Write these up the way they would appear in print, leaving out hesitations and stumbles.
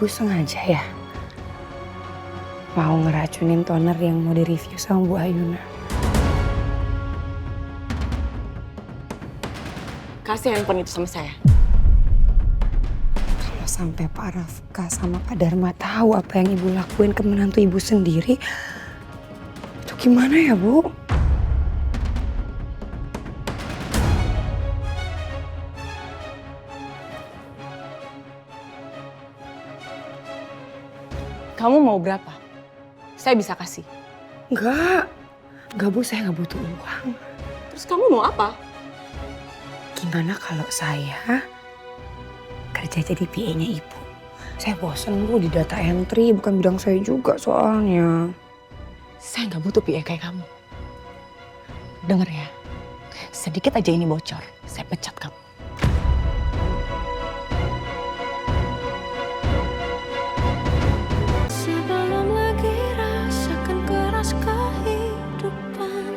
Ibu sengaja ya mau ngeracunin toner yang mau direview sama Bu Ayuna. Kasih handphone itu sama saya. Kalau sampai Pak Rafka sama Pak Dharma tahu apa yang Ibu lakuin ke menantu Ibu sendiri, itu gimana ya, Bu? Kamu mau berapa? Saya bisa kasih. Enggak Bu, saya nggak butuh uang. Terus kamu mau apa? Gimana kalau saya kerja jadi PA-nya Ibu? Saya bosen Bu di data entry, bukan bidang saya juga soalnya. Saya nggak butuh PA kayak kamu. Dengar ya, sedikit aja ini bocor, saya pecat kamu. Sebelum lagi rasakan keras kehidupan.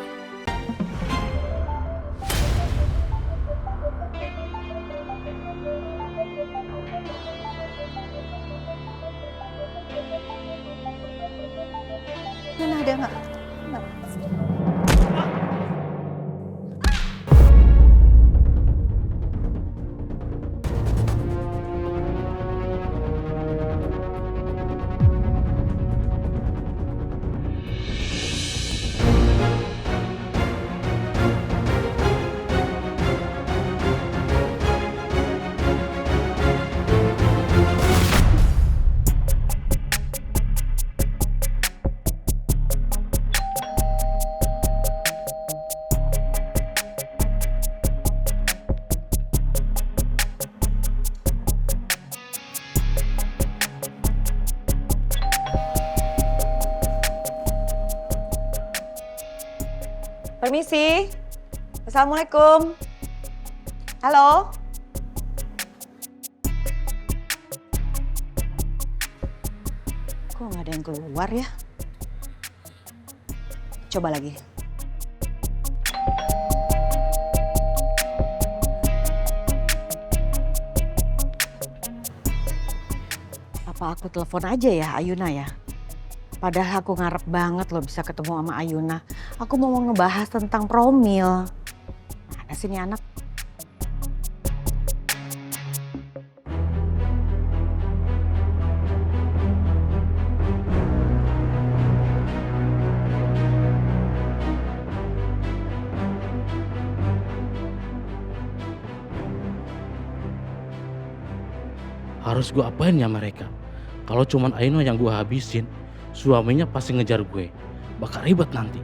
Mana ada nggak? Permisi. Assalamualaikum. Halo. Kok nggak ada yang keluar ya? Coba lagi. Apa aku telepon aja ya Ayuna ya? Padahal aku ngarep banget loh bisa ketemu sama Ayuna. Aku mau ngebahas tentang promil. Mana sih ini anak? Harus gue apain ya mereka? Kalau cuman Aino yang gue habisin, suaminya pasti ngejar gue. Bakal ribet nanti.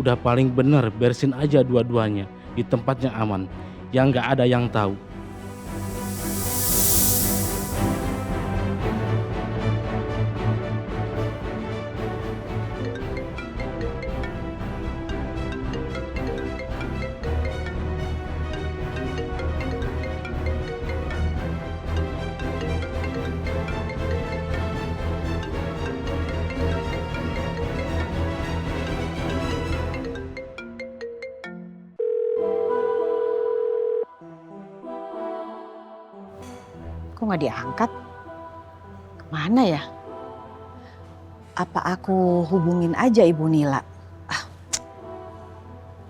Udah paling bener bersin aja dua-duanya di tempatnya aman, yang nggak ada yang tahu. Kok nggak diangkat? Kemana ya? Apa aku hubungin aja Ibu Nila?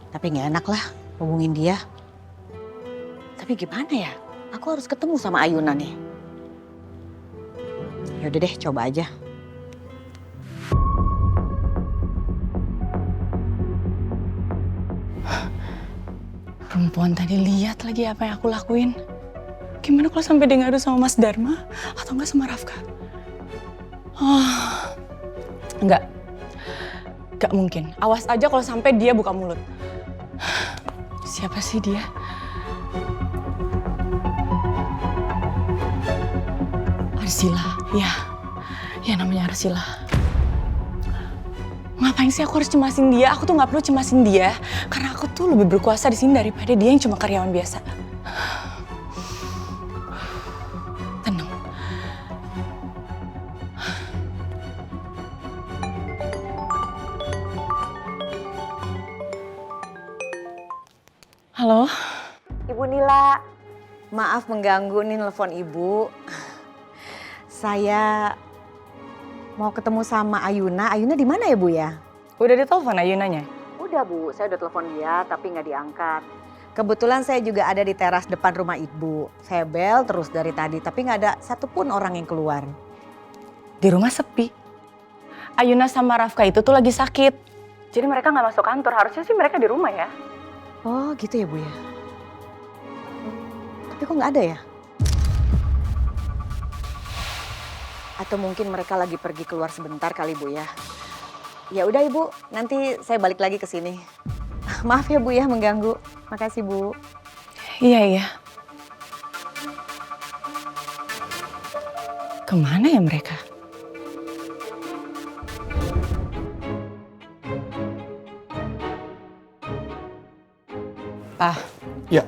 Tapi nggak enak lah hubungin dia. Tapi gimana ya? Aku harus ketemu sama Ayuna nih. Yaudah deh, coba aja. Perempuan tadi lihat lagi apa yang aku lakuin. Gimana kalau sampai dia ngadu sama Mas Dharma atau enggak sama Rafka? Enggak mungkin. Awas aja kalau sampai dia buka mulut. Siapa sih dia? Arsila, ya namanya Arsila. Ngapain sih aku harus cemasin dia? Aku tuh nggak perlu cemasin dia karena aku tuh lebih berkuasa di sini daripada dia yang cuma karyawan biasa. Tenang. Halo? Ibu Nila, maaf mengganggu nih nelfon Ibu. Saya mau ketemu sama Ayuna. Ayuna di mana ya Bu ya? Udah ditelepon Ayunanya? Udah Bu, saya udah telepon dia tapi nggak diangkat. Kebetulan saya juga ada di teras depan rumah Ibu. Saya bel terus dari tadi tapi nggak ada satupun orang yang keluar. Di rumah sepi. Ayuna sama Rafka itu tuh lagi sakit. Jadi mereka nggak masuk kantor. Harusnya sih mereka di rumah ya. Oh gitu ya Bu ya? Tapi kok nggak ada ya? Atau mungkin mereka lagi pergi keluar sebentar kali Bu ya? Ya udah Ibu, nanti saya balik lagi ke sini. Maaf ya Bu ya mengganggu. Makasih Bu. Iya. Kemana ya mereka? Pak. Ya.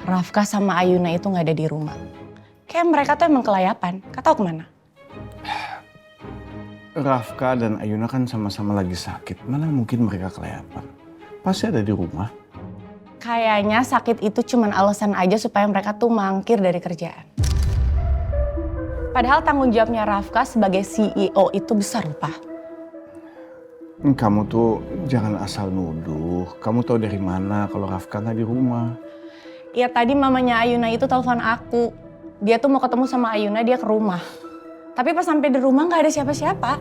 Rafka sama Ayuna itu nggak ada di rumah. Kayak mereka tuh emang kelayapan. Gak tau kemana. Rafka dan Ayuna kan sama-sama lagi sakit. Mana mungkin mereka kelayapan? Pasti ada di rumah. Kayaknya sakit itu cuman alasan aja supaya mereka tuh mangkir dari kerjaan. Padahal tanggung jawabnya Rafka sebagai CEO itu besar loh, Pak. Kamu tuh jangan asal nuduh. Kamu tahu dari mana kalau Rafka nggak di rumah? Ya tadi mamanya Ayuna itu telepon aku. Dia tuh mau ketemu sama Ayuna, dia ke rumah. Tapi pas sampai di rumah nggak ada siapa-siapa.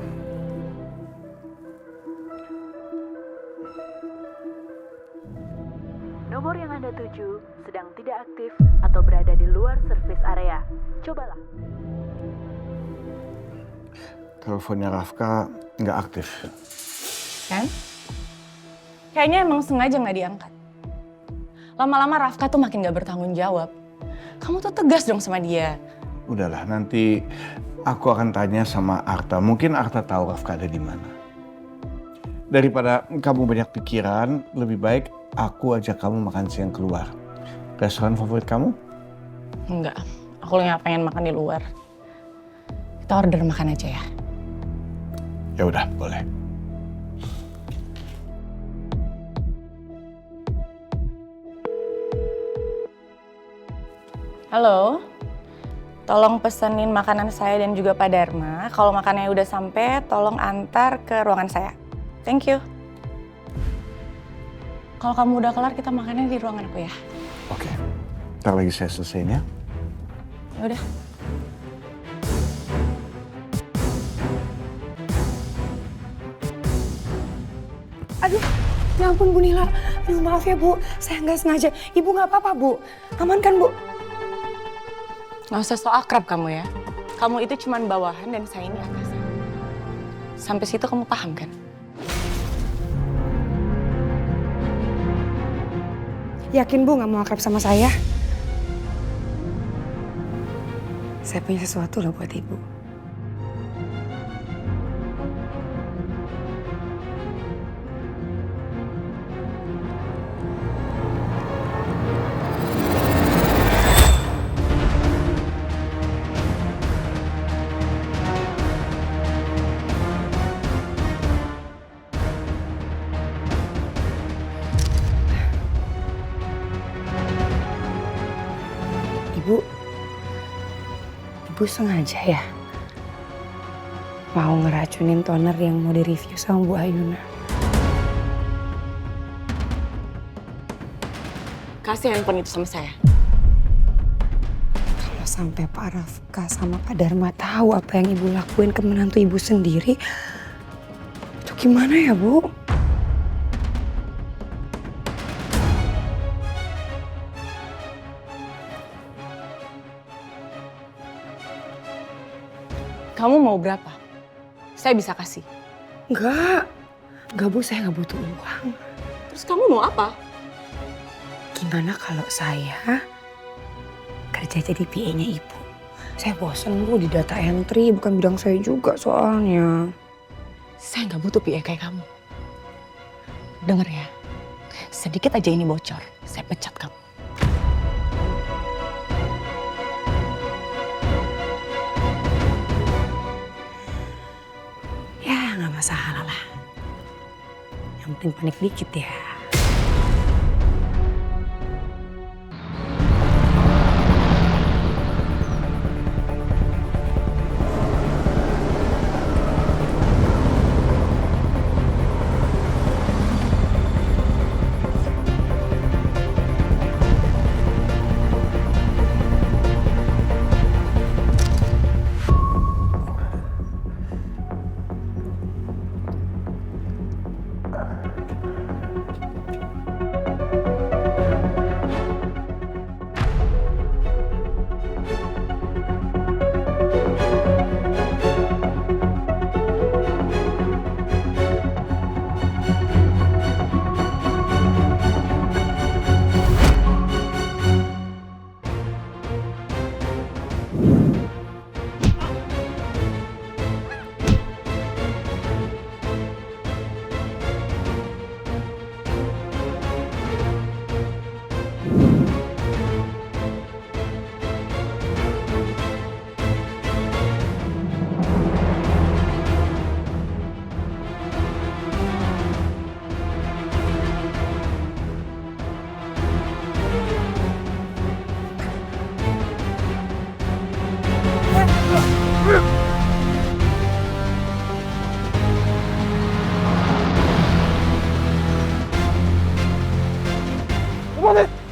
Nomor yang Anda tuju sedang tidak aktif atau berada di luar service area. Cobalah. Teleponnya Rafka nggak aktif. Kan? Kayaknya emang sengaja nggak diangkat. Lama-lama Rafka tuh makin gak bertanggung jawab. Kamu tuh tegas dong sama dia. Udahlah, nanti aku akan tanya sama Arta. Mungkin Arta tahu Rafka ada di mana. Daripada kamu banyak pikiran, lebih baik aku ajak kamu makan siang keluar. Restoran favorit kamu? Enggak, aku nggak pengen makan di luar. Kita order makan aja ya. Ya udah, boleh. Halo, tolong pesenin makanan saya dan juga Pak Dharma. Kalau makanannya udah sampai, tolong antar ke ruangan saya. Thank you. Kalau kamu udah kelar, kita makannya di ruangan aku ya. Oke, ntar lagi saya selesaiin ya. Ya udah. Aduh, ya ampun Bu Nila. Aduh maaf ya Bu, saya nggak sengaja. Ibu nggak apa-apa Bu, aman kan Bu? Nggak usah so akrab kamu ya. Kamu itu cuman bawahan dan saya ini atasan. Sampai situ kamu paham kan? Yakin Bu nggak mau akrab sama saya? Saya punya sesuatu loh buat Ibu. Ibu sengaja ya mau ngeracunin toner yang mau direview sama Bu Ayuna. Kasih handphone itu sama saya. Kalau sampai Pak Rafka sama Pak Dharma tahu apa yang Ibu lakuin ke menantu Ibu sendiri, itu gimana ya Bu? Kamu mau berapa? Saya bisa kasih. Enggak Bu, saya nggak butuh uang. Terus kamu mau apa? Gimana kalau saya kerja jadi PA-nya Ibu? Saya bosen Bu di data entry, bukan bidang saya juga soalnya. Saya nggak butuh PA kayak kamu. Dengar ya, sedikit aja ini bocor, saya pecat kamu. Ya nggak masalah lah. Yang penting panik dikit ya.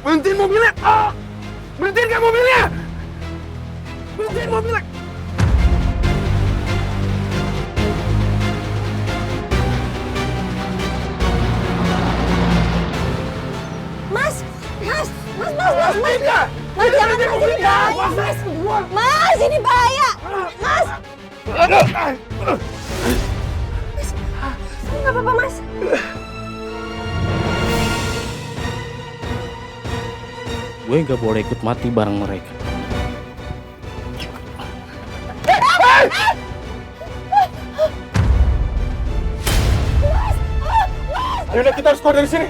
Berhentiin mobilnya! Berhentiin kan mobilnya! Berhentiin mobilnya! Mas, jangan, Mas, ini bahaya. Mas, ini bahaya. Mas, nggak apa-apa, Mas. Gue nggak boleh ikut mati bareng mereka. Ayo kita harus keluar dari sini.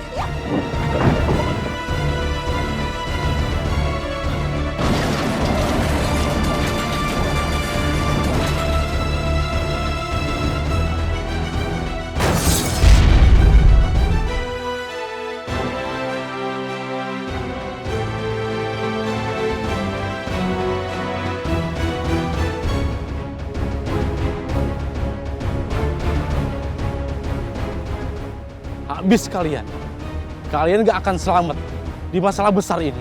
Habis kalian. Kalian gak akan selamat di masalah besar ini.